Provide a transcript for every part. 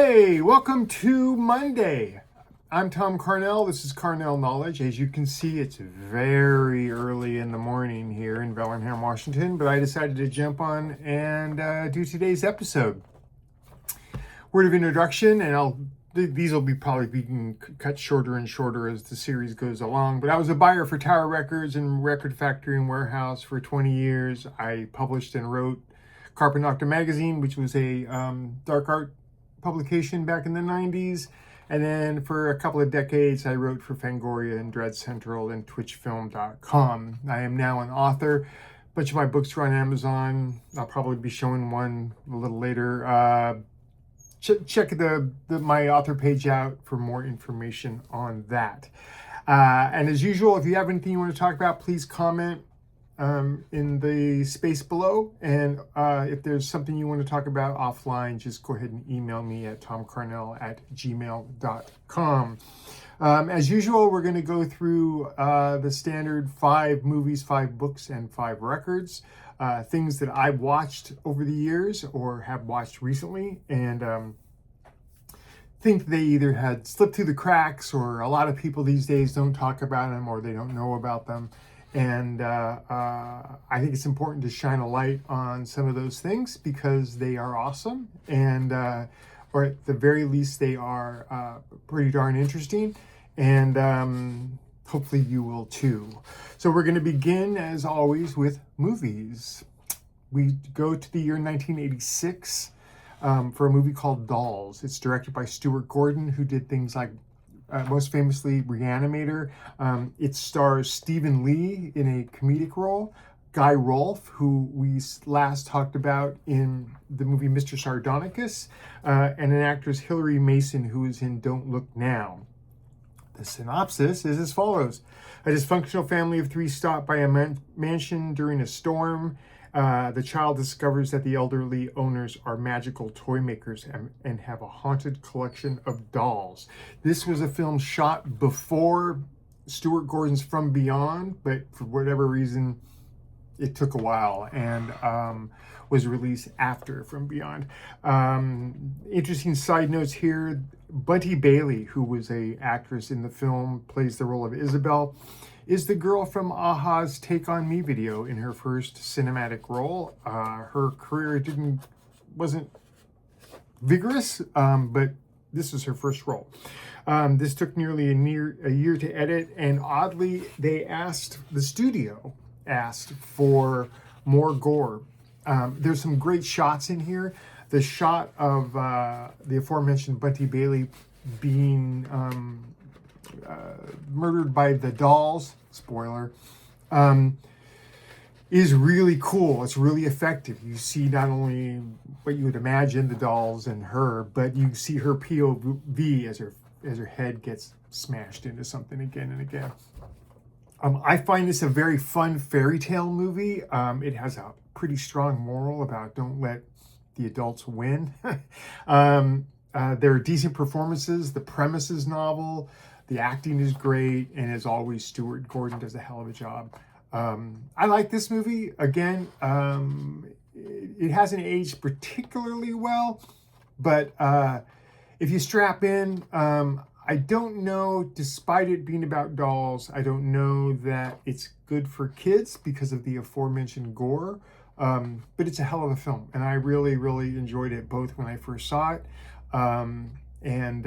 Hey, welcome to Monday. I'm Tom Carnell. This is Carnell Knowledge. As you can see, it's very early in the morning here in Bellingham, Washington, but I decided to jump on and do today's episode. Word of introduction, and these will be probably being cut shorter and shorter as the series goes along, but I was a buyer for Tower Records and Record Factory and Warehouse for 20 years. I published and wrote Carpet Nocturne magazine, which was a dark art publication back in the 90s. And then for a couple of decades, I wrote for Fangoria and Dread Central and TwitchFilm.com. I am now an author. A bunch of my books are on Amazon. I'll probably be showing one a little later. Check my author page out for more information on that. And as usual, if you have anything you want to talk about, please comment in the space below. And if there's something you want to talk about offline, just go ahead and email me at tomcarnell@gmail.com. As usual, we're going to go through the standard 5 movies, 5 books, and 5 records. Things that I've watched over the years or have watched recently and think they either had slipped through the cracks, or a lot of people these days don't talk about them or they don't know about them. And I think it's important to shine a light on some of those things because they are awesome, and or at the very least they are pretty darn interesting, and hopefully you will too. So we're going to begin, as always, with movies. We go to the year 1986 for a movie called Dolls. It's directed by Stuart Gordon, who did things like most famously Reanimator. It stars Stephen Lee in a comedic role, Guy Rolfe, who we last talked about in the movie Mr. Sardonicus, and an actress, Hilary Mason, who is in Don't Look Now. The synopsis is as follows. A dysfunctional family of 3 stop by a mansion during a storm. The child discovers that the elderly owners are magical toy makers and have a haunted collection of dolls. This was a film shot before Stuart Gordon's From Beyond, but for whatever reason, it took a while and was released after From Beyond. Interesting side notes here. Bunty Bailey, who was an actress in the film, plays the role of Isabel, is the girl from a-ha's Take On Me video in her first cinematic role. Her career wasn't vigorous, but this was her first role. This took nearly a year to edit, and oddly, the studio asked for more gore. There's some great shots in here. The shot of the aforementioned Bunty Bailey being murdered by the dolls, spoiler, is really cool. It's really effective. You see not only what you would imagine, the dolls and her, but you see her POV as her head gets smashed into something again and again. I find this a very fun fairy tale movie. It has a pretty strong moral about don't let the adults win. There are decent performances. The premise is novel. The acting is great, and as always, Stuart Gordon does a hell of a job. I like this movie. Again, it hasn't aged particularly well, but if you strap in, I don't know, despite it being about dolls, I don't know that it's good for kids because of the aforementioned gore, but it's a hell of a film, and I really, really enjoyed it both when I first saw it and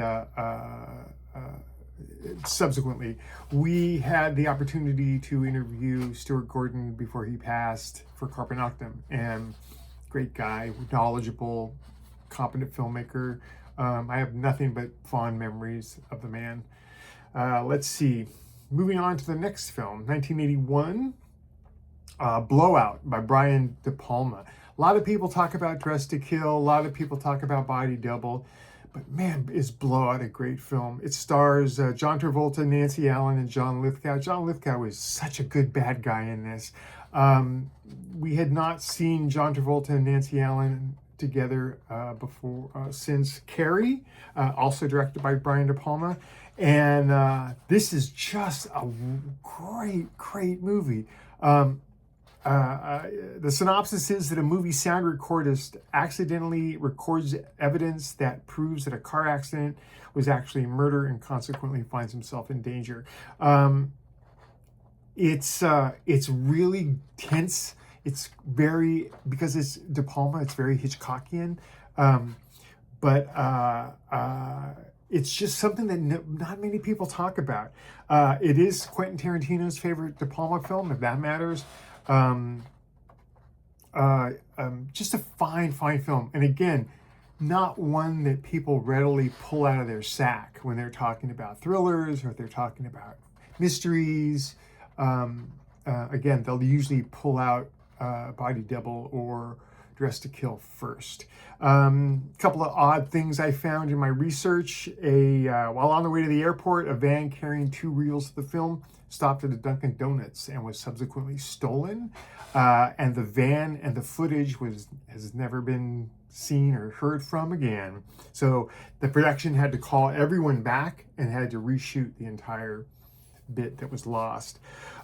subsequently. We had the opportunity to interview Stuart Gordon before he passed for Carpet Nocturne, and great guy, knowledgeable, competent filmmaker. I have nothing but fond memories of the man. Let's see. Moving on to the next film, 1981, Blowout by Brian De Palma. A lot of people talk about Dress to Kill. A lot of people talk about Body Double. But man, is Blowout a great film. It stars John Travolta, Nancy Allen, and John Lithgow. John Lithgow is such a good bad guy in this. We had not seen John Travolta and Nancy Allen together since Carrie, also directed by Brian De Palma. And this is just a great movie. The synopsis is that a movie sound recordist accidentally records evidence that proves that a car accident was actually a murder and consequently finds himself in danger. It's really tense. It's very, because it's De Palma, it's very Hitchcockian. But it's just something that not many people talk about. It is Quentin Tarantino's favorite De Palma film, if that matters. Just a fine film. And again, not one that people readily pull out of their sack when they're talking about thrillers or they're talking about mysteries. Again, they'll usually pull out Body Double or Dressed to Kill first. Couple of odd things I found in my research. While on the way to the airport, a van carrying 2 reels of the film stopped at a Dunkin' Donuts and was subsequently stolen. And the van and the footage has never been seen or heard from again. So the production had to call everyone back and had to reshoot the entire bit that was lost.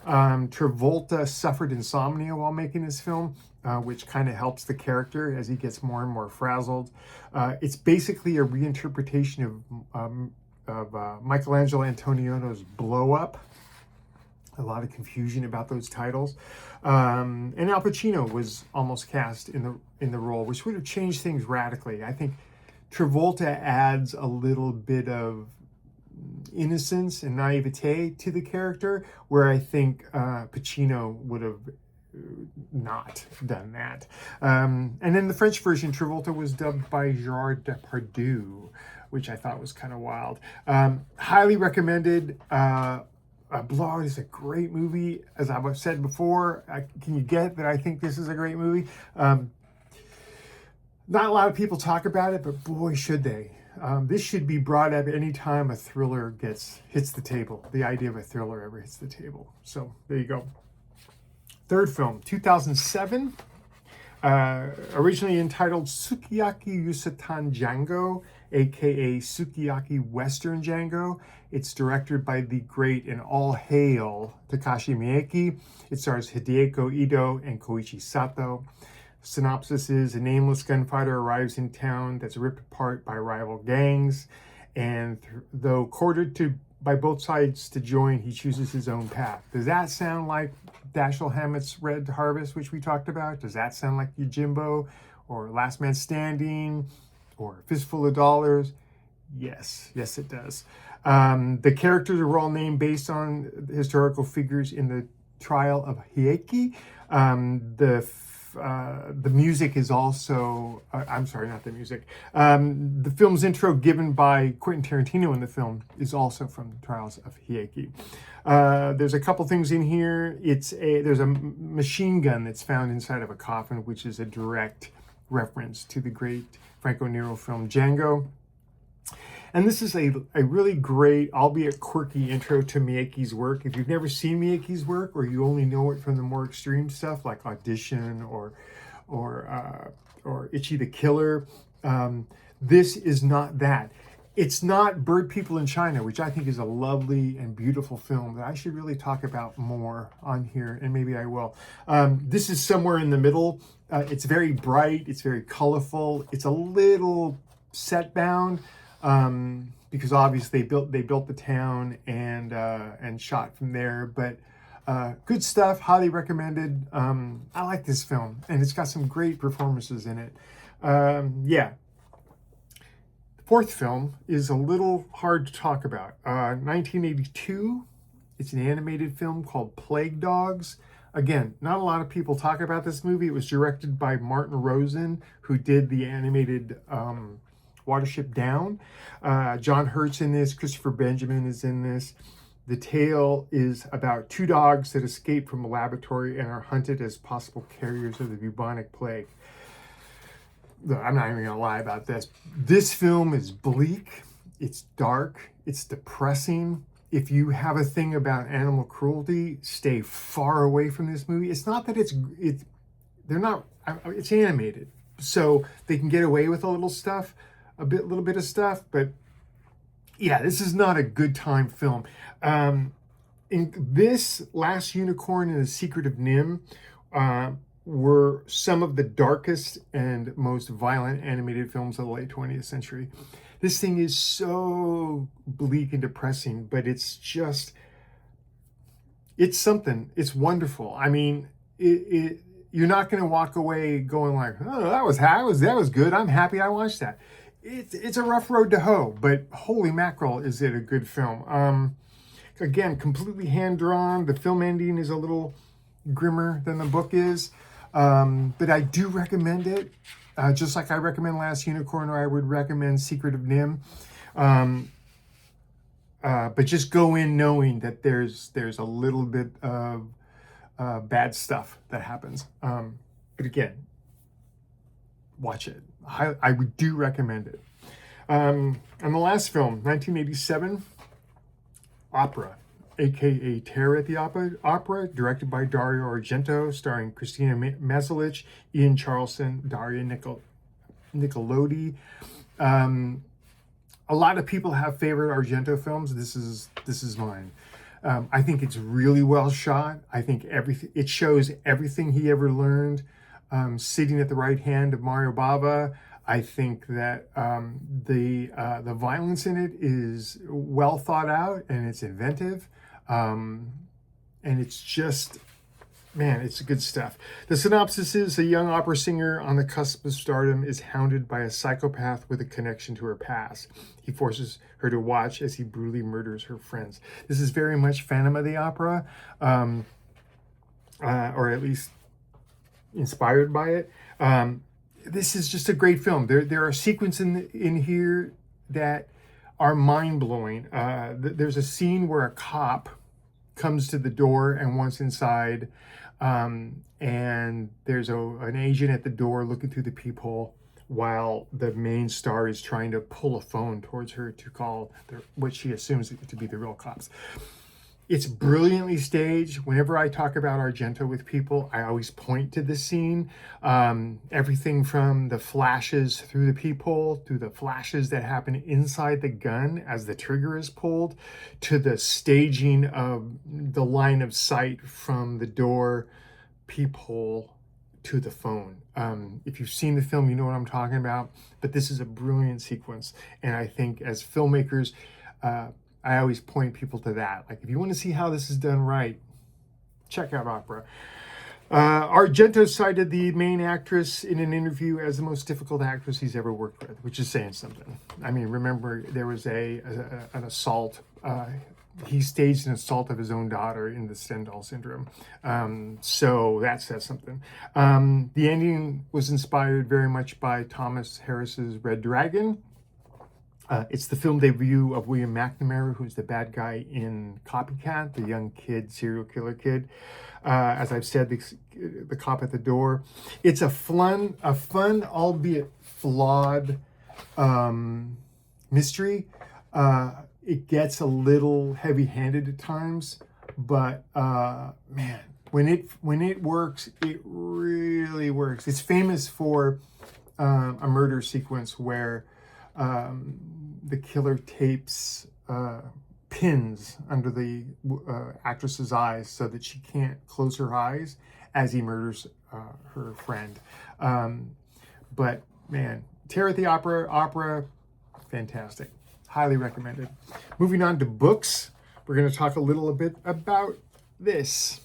Travolta suffered insomnia while making this film, which kind of helps the character as he gets more and more frazzled. It's basically a reinterpretation of Michelangelo Antonioni's Blow Up. A lot of confusion about those titles. And Al Pacino was almost cast in the role, which would have changed things radically. I think Travolta adds a little bit of innocence and naivete to the character, where I think Pacino would have not done that. And in the French version, Travolta was dubbed by Gerard Depardieu, which I thought was kind of wild. Highly recommended. Blowout is a great movie. As I've said before, can you get that I think this is a great movie? Not a lot of people talk about it, but boy, should they. This should be brought up anytime a thriller hits the table. The idea of a thriller ever hits the table. So there you go. Third film, 2007. Originally entitled Sukiyaki UESUTAN JANGO, aka Sukiyaki Western Django. It's directed by the great and all hail Takashi Miike. It stars Hideko Ito and Koichi Sato. Synopsis is: a nameless gunfighter arrives in town that's ripped apart by rival gangs, and though courted by both sides to join, he chooses his own path. Does that sound like Dashiell Hammett's Red Harvest, which we talked about? Does that sound like Yojimbo or Last Man Standing or Fistful of Dollars? Yes, it does. The characters are all named based on historical figures in the trial of Hieki. The music is also, I'm sorry, not the music. The film's intro given by Quentin Tarantino in the film is also from the trials of Hieki. There's a couple things in here. There's a machine gun that's found inside of a coffin, which is a direct reference to the great Franco Nero film Django. And this is a really great, albeit quirky, intro to Miike's work. If you've never seen Miike's work, or you only know it from the more extreme stuff like Audition or Ichi the Killer, this is not that. It's not Bird People in China, which I think is a lovely and beautiful film that I should really talk about more on here, and maybe I will. This is somewhere in the middle. It's very bright. It's very colorful. It's a little set bound. Because obviously they built the town and shot from there, but good stuff, highly recommended. I like this film, and it's got some great performances in it. Yeah. The fourth film is a little hard to talk about. 1982, it's an animated film called Plague Dogs. Again, not a lot of people talk about this movie. It was directed by Martin Rosen, who did the animated Watership Down. John Hurt's in this. Christopher Benjamin is in this. The tale is about 2 dogs that escape from a laboratory and are hunted as possible carriers of the bubonic plague. I'm not even going to lie about this. This film is bleak. It's dark. It's depressing. If you have a thing about animal cruelty, stay far away from this movie. It's not that it's animated, so they can get away with a little bit of stuff, but yeah, this is not a good time film. In this, Last Unicorn and the Secret of Nim were some of the darkest and most violent animated films of the late 20th century. This thing is so bleak and depressing, but it's something. It's wonderful. I mean, you're not going to walk away going like, oh, that was good. I'm happy I watched that. It's a rough road to hoe, but holy mackerel, is it a good film. Again, completely hand-drawn. The film ending is a little grimmer than the book is, but I do recommend it. Just like I recommend Last Unicorn, or I would recommend Secret of Nim. But just go in knowing that there's a little bit of bad stuff that happens. But again, watch it. I do recommend it. And the last film, 1987, Opera, aka Terror at the Opera, directed by Dario Argento, starring Christina Mazelich, Ian Charleston, Daria Nicolodi. A lot of people have favorite Argento films. This is mine. I think it's really well shot. I think it shows everything he ever learned, sitting at the right hand of Mario Bava. I think that the violence in it is well thought out, and it's inventive, and it's just, man, it's good stuff. The synopsis is: a young opera singer on the cusp of stardom is hounded by a psychopath with a connection to her past. He forces her to watch as he brutally murders her friends. This is very much Phantom of the Opera, or at least inspired by it. This is just a great film. There are sequences in here that are mind-blowing. There's a scene where a cop comes to the door and wants inside, and there's an agent at the door looking through the peephole while the main star is trying to pull a phone towards her to call what she assumes to be the real cops. It's brilliantly staged. Whenever I talk about Argento with people, I always point to this scene. Everything from the flashes through the peephole, to the flashes that happen inside the gun as the trigger is pulled, to the staging of the line of sight from the door, peephole, to the phone. If you've seen the film, you know what I'm talking about. But this is a brilliant sequence. And I think as filmmakers, I always point people to that. Like, if you want to see how this is done right, check out Opera. Argento cited the main actress in an interview as the most difficult actress he's ever worked with, which is saying something. I mean, remember, there was an assault. He staged an assault of his own daughter in the Stendhal syndrome. So that says something. The ending was inspired very much by Thomas Harris's Red Dragon. It's the film debut of William McNamara, who's the bad guy in Copycat, the young kid, serial killer kid. As I've said, the cop at the door. It's a fun, albeit flawed, mystery. It gets a little heavy-handed at times, but man, when it works, it really works. It's famous for a murder sequence where the killer tapes pins under the actress's eyes so that she can't close her eyes as he murders her friend. But man, Terror at the Opera, fantastic. Highly recommended. Moving on to books, we're going to talk a little bit about this.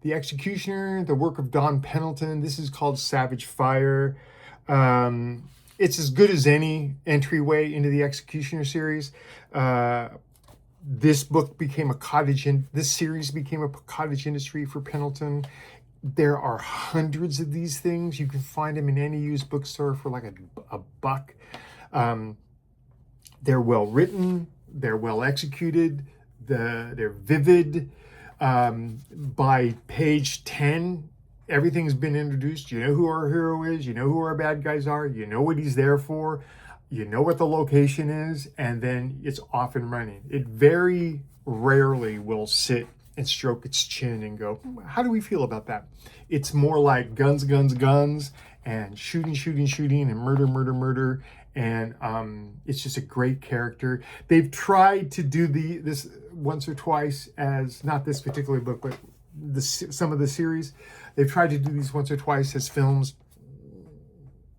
The Executioner, the work of Don Pendleton. This is called Savage Fire. It's as good as any entryway into the Executioner series. This series became a cottage industry for Pendleton. There are hundreds of these things. You can find them in any used bookstore for like a buck. They're well written. They're well executed. They're vivid. By page 10, everything's been introduced. You know who our hero is. You know who our bad guys are. You know what he's there for. You know what the location is. And then it's off and running. It very rarely will sit and stroke its chin and go, how do we feel about that? It's more like guns, guns, guns, and shooting, shooting, shooting, and murder, murder, murder. And it's just a great character. They've tried to do this once or twice as, not this particular book, but some of the series. They've tried to do these once or twice as films.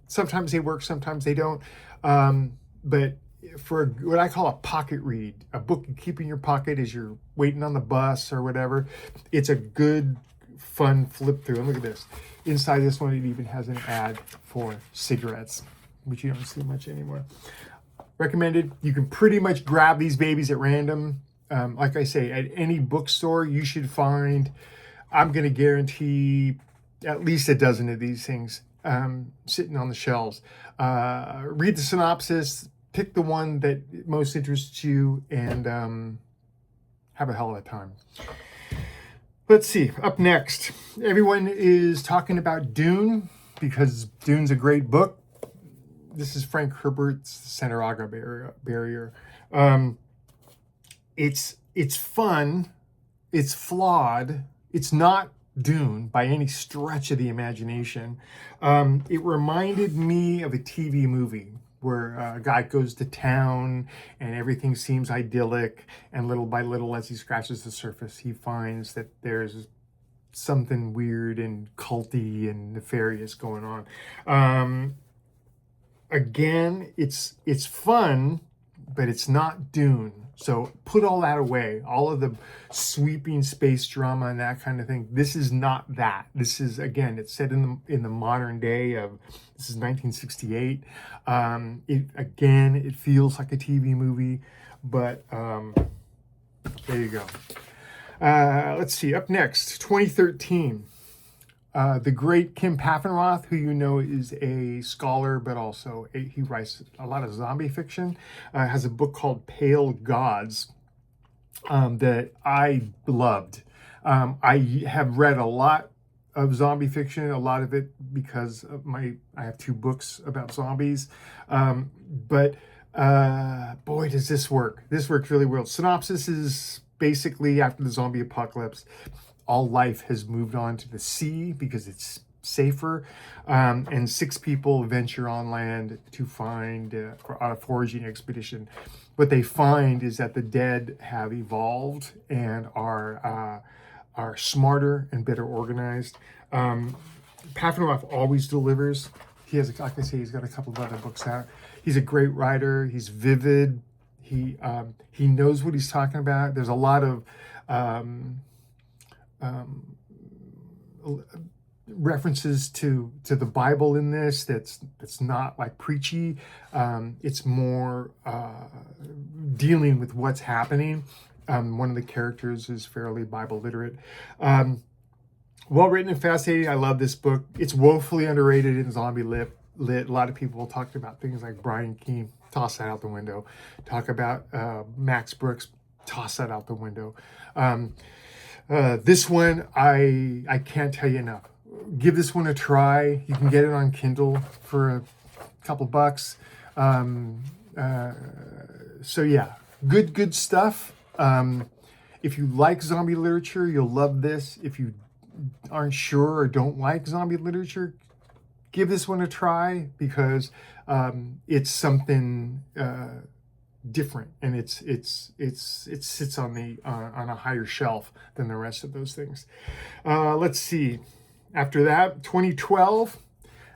Sometimes they work, sometimes they don't. But for what I call a pocket read, a book you keep in your pocket as you're waiting on the bus or whatever, it's a good, fun flip through. And look at this. Inside this one, it even has an ad for cigarettes, which you don't see much anymore. Recommended. You can pretty much grab these babies at random. Like I say, at any bookstore, you should find, I'm going to guarantee, at least a dozen of these things sitting on the shelves. Read the synopsis, pick the one that most interests you, and have a hell of a time. Let's see, up next, everyone is talking about Dune because Dune's a great book. This is Frank Herbert's SANTAROGA barrier. It's fun, it's flawed, it's not Dune by any stretch of the imagination. It reminded me of a TV movie where a guy goes to town and everything seems idyllic, and little by little, as he scratches the surface, he finds that there's something weird and culty and nefarious going on. Again, it's fun, but it's not Dune. So put all that away, all of the sweeping space drama and that kind of thing. This is not that. This is, again, it's set in the modern day of, this is 1968. It feels like a TV movie, but there you go. Let's see, up next, 2013. The great Kim Paffenroth, who you know is a scholar, but also he writes a lot of zombie fiction, has a book called Pale Gods that I loved. I have read a lot of zombie fiction, a lot of it because of I have 2 books about zombies. But boy, does this work. This works really well. Synopsis is basically after the zombie apocalypse, all life has moved on to the sea because it's safer, and 6 people venture on land to find, on a foraging expedition. What they find is that the dead have evolved and are smarter and better organized. Paffenroth always delivers. He has, like I say, he's got a couple of other books out. He's a great writer. He's vivid. He knows what he's talking about. There's a lot of references to the Bible in this. That's not like preachy. It's more dealing with what's happening. One of the characters is fairly Bible literate. Well written and fascinating. I love this book. It's woefully underrated in zombie lit. A lot of people talked about things like Brian Keene. Toss that out the window. Talk about Max Brooks. Toss that out the window. This one, I can't tell you enough. Give this one a try. You can get it on Kindle for a couple bucks. So yeah, good stuff. If you like zombie literature, you'll love this. If you aren't sure or don't like zombie literature, give this one a try because it's something different, and it sits on a higher shelf than the rest of those things. Let's see. After that, 2012.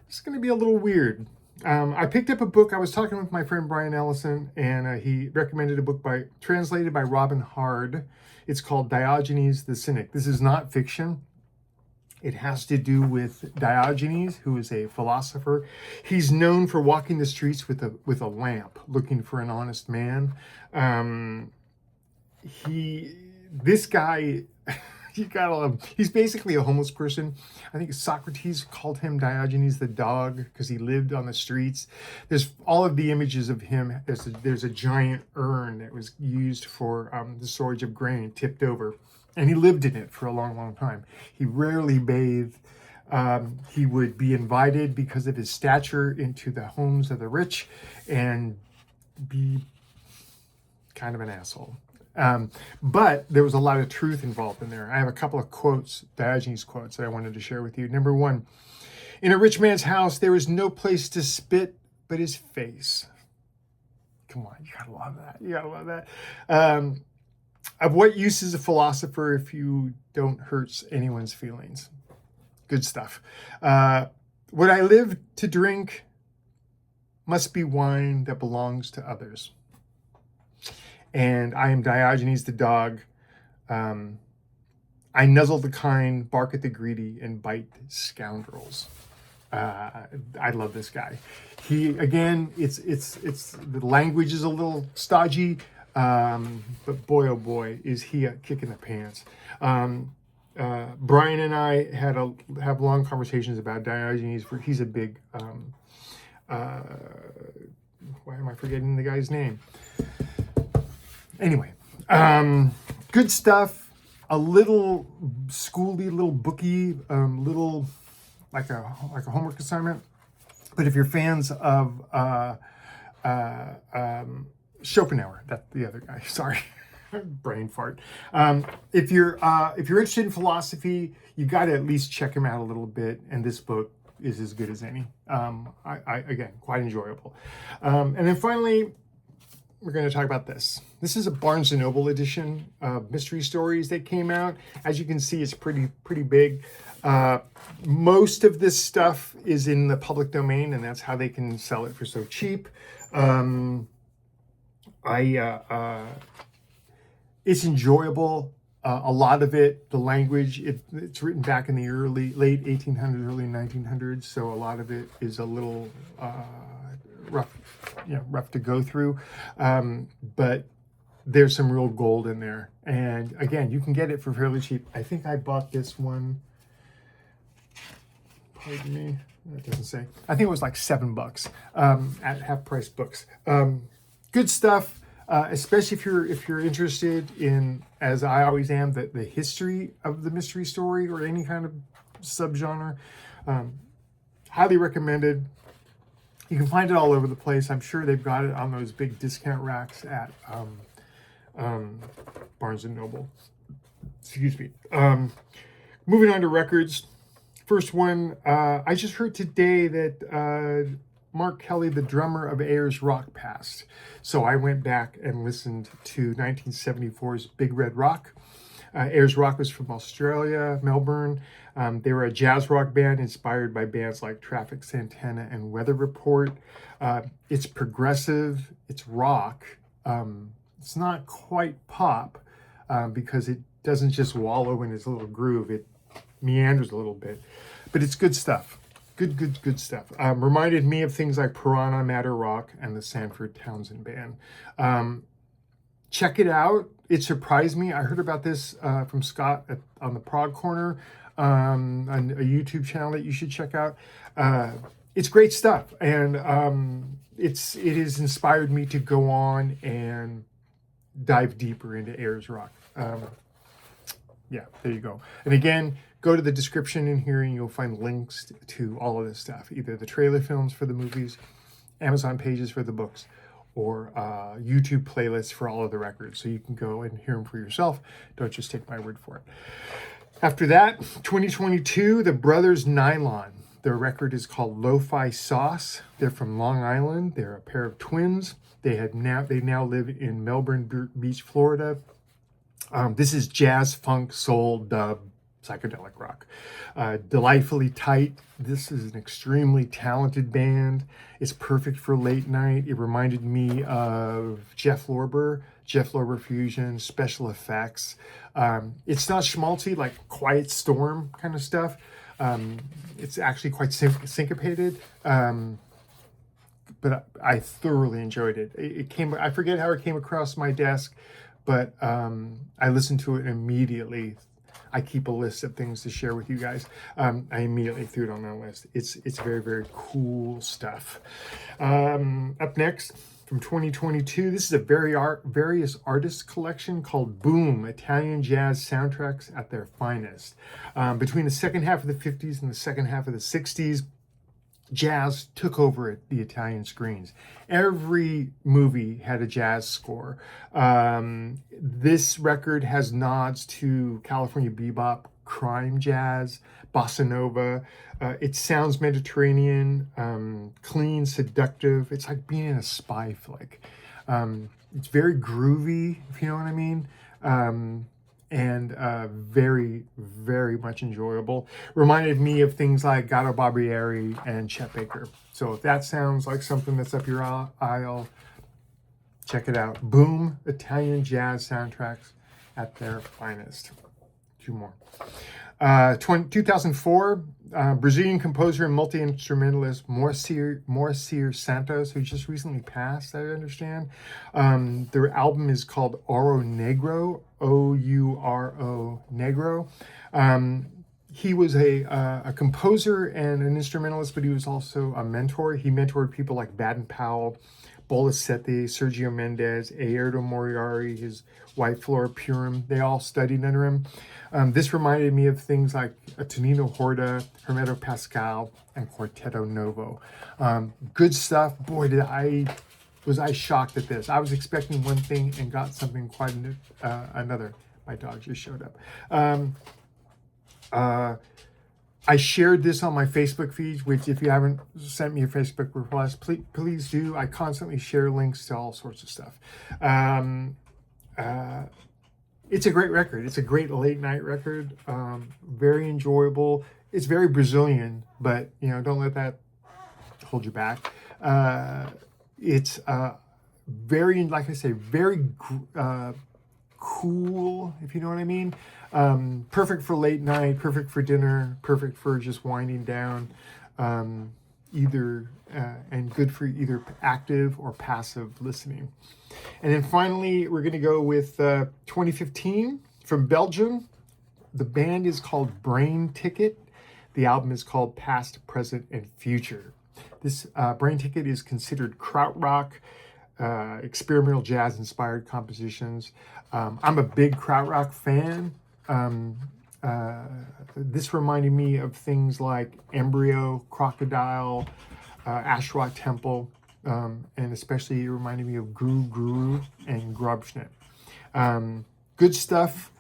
It's going to be a little weird. I picked up a book. I was talking with my friend Brian Ellison, and he recommended a book translated by Robin Hard. It's called Diogenes the Cynic. This is not fiction. It has to do with Diogenes, who is a philosopher. He's known for walking the streets with a lamp, looking for an honest man. This guy, you gotta love him. He's basically a homeless person. I think Socrates called him Diogenes the dog because he lived on the streets. There's all of the images of him. There's a giant urn that was used for the storage of grain, tipped over. And he lived in it for a long time. He rarely bathed. He would be invited because of his stature into the homes of the rich and be kind of an asshole. But there was a lot of truth involved in there. I have a couple of quotes, Diogenes quotes, that I wanted to share with you. Number 1, in a rich man's house, there is no place to spit but his face. Come on, you gotta love that. You gotta love that. Of what use is a philosopher if you don't hurt anyone's feelings? Good stuff. What I live to drink must be wine that belongs to others. And I am Diogenes the dog. I nuzzle the kind, bark at the greedy, and bite scoundrels. I love this guy. He, again, it's the language is a little stodgy, but boy, oh boy, is he a kick in the pants. Brian and I have long conversations about Diogenes. He's a big, why am I forgetting the guy's name? Anyway, good stuff. A little schooly, little booky, little like a homework assignment. But if you're fans of Schopenhauer, that's the other guy. Sorry, brain fart. If you're interested in philosophy, you got to at least check him out a little bit. And this book is as good as any. Again, quite enjoyable. And then finally, we're going to talk about this. This is a Barnes & Noble edition of mystery stories that came out. As you can see, it's pretty big. Most of this stuff is in the public domain, and that's how they can sell it for so cheap. It's enjoyable. A lot of it, the language, it's written back in the late 1800s, early 1900s, so a lot of it is a little rough to go through, but there's some real gold in there. And again, you can get it for fairly cheap. I think I bought this one, pardon me, it doesn't say. I think it was like $7 at Half Price Books. Good stuff, especially if you're interested in, as I always am, the history of the mystery story or any kind of subgenre. Highly recommended. You can find it all over the place. I'm sure they've got it on those big discount racks at Barnes & Noble. Excuse me. Moving on to records. First one, I just heard today that Mark Kelly, the drummer of Ayers Rock, passed. So I went back and listened to 1974's Big Red Rock. Ayers Rock was from Australia, Melbourne. They were a jazz rock band inspired by bands like Traffic Santana and Weather Report. It's progressive, it's rock. It's not quite pop because it doesn't just wallow in its little groove. It meanders a little bit, but it's good stuff. Good stuff. Reminded me of things like Piranha, Matter Rock, and the Sanford Townsend Band. Check it out. It surprised me. I heard about this from Scott on the Prog Corner, on a YouTube channel that you should check out. It's great stuff, and it has inspired me to go on and dive deeper into Ayers Rock. Yeah, there you go. And again, go to the description in here and you'll find links to all of this stuff, either the trailer films for the movies, Amazon pages for the books, or YouTube playlists for all of the records. So you can go and hear them for yourself. Don't just take my word for it. After that, 2022, the brothers Nylon. Their record is called Lo-Fi Sauce. They're from Long Island. They're a pair of twins. They now live in Melbourne Beach, Florida. This is jazz, funk, soul, dub, psychedelic rock. Delightfully tight. This is an extremely talented band. It's perfect for late night. It reminded me of Jeff Lorber Fusion, special effects. It's not schmaltzy like Quiet Storm kind of stuff. It's actually quite syncopated. But I thoroughly enjoyed it. I forget how it came across my desk, but I listened to it immediately. I keep a list of things to share with you guys. I immediately threw it on my list. It's very, very cool stuff. Up next, from 2022, this is a various artists collection called Boom, Italian Jazz Soundtracks at Their Finest. Between the second half of the 50s and the second half of the 60s, jazz took over the Italian screens. Every movie had a jazz score. This record has nods to California bebop, crime jazz, bossa nova. It sounds Mediterranean, clean, seductive. It's like being in a spy flick. It's very groovy, if you know what I mean. and very, very much enjoyable. Reminded me of things like Gato Barbieri and Chet Baker. So if that sounds like something that's up your aisle, check it out. Boom, Italian jazz soundtracks at their finest. Two more. 2004, Brazilian composer and multi-instrumentalist Moacir Santos, who just recently passed, I understand. Their album is called OURO Negro, OURO Negro. He was a composer and an instrumentalist, but he was also a mentor. He mentored people like Baden Powell, Bolasete, Sergio Mendes, Aerto Moriarty, his wife Flora Purim. They all studied under him. This reminded me of things like Tonino Horta, Hermeto Pascal, and Quartetto Novo. Good stuff. Boy, was I shocked at this. I was expecting one thing and got something quite another. My dog just showed up. I shared this on my Facebook feed, which if you haven't sent me a Facebook request, please do. I constantly share links to all sorts of stuff. It's a great record. It's a great late night record. Very enjoyable. It's very Brazilian, but don't let that hold you back. It's very, like I say, very cool, if you know what I mean. Perfect for late night, perfect for dinner, perfect for just winding down, and good for either active or passive listening. And then finally, we're going to go with 2015 from Belgium. The band is called Brainticket. The album is called Past, Present, and Future. This Brainticket is considered krautrock, experimental jazz-inspired compositions. I'm a big krautrock fan. This reminded me of things like Embryo, Crocodile, Asherah Temple, and especially it reminded me of Guru Guru and Grobschnitt. Good stuff.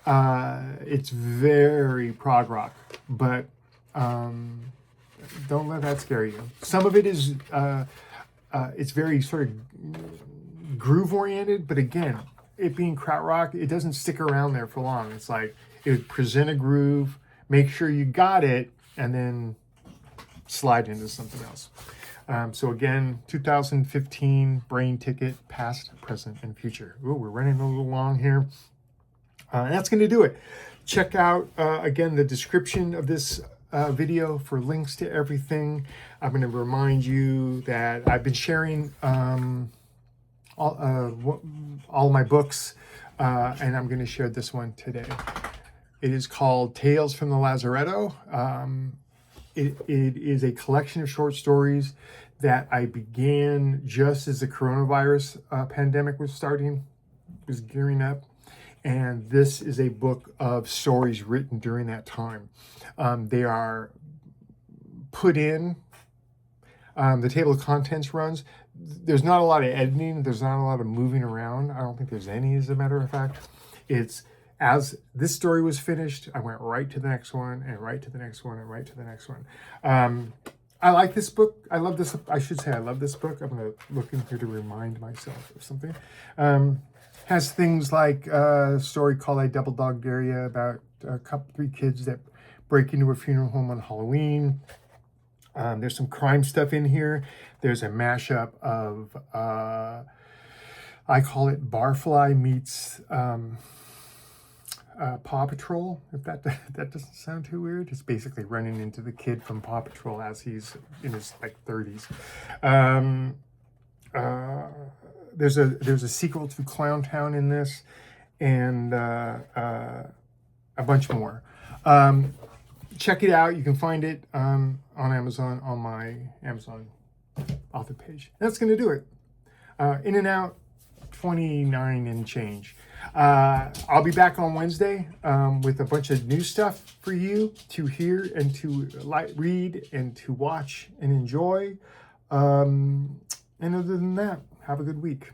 It's very prog rock, but don't let that scare you. Some of it is it's very sort of groove oriented, but again, it being krautrock, it doesn't stick around there for long. It's like it would present a groove, make sure you got it, and then slide into something else. So again, 2015 Brainticket, Past, Present, and Future. Ooh, we're running a little long here. And that's going to do it. Check out, again, the description of this video for links to everything. I'm going to remind you that I've been sharing all my books, and I'm going to share this one today. It is called Tales from the Lazaretto. It is a collection of short stories that I began just as the coronavirus pandemic was gearing up. And this is a book of stories written during that time. They are put in, the table of contents runs. There's not a lot of editing. There's not a lot of moving around. I don't think there's any, as a matter of fact. It's as this story was finished, I went right to the next one and right to the next one and right to the next one. I like this book. I love this. I should say I love this book. I'm going to look in here to remind myself of something. Has things like a story called I Double Dog Dare Ya about three kids that break into a funeral home on Halloween. There's some crime stuff in here. There's a mashup of, I call it Barfly meets Paw Patrol, if that doesn't sound too weird. It's basically running into the kid from Paw Patrol as he's in his 30s. There's a sequel to Clowntown in this, and a bunch more. Check it out. You can find it on Amazon, on my Amazon author page. That's going to do it. In and out, 29 and change. I'll be back on Wednesday with a bunch of new stuff for you to hear and to read and to watch and enjoy. And other than that, have a good week.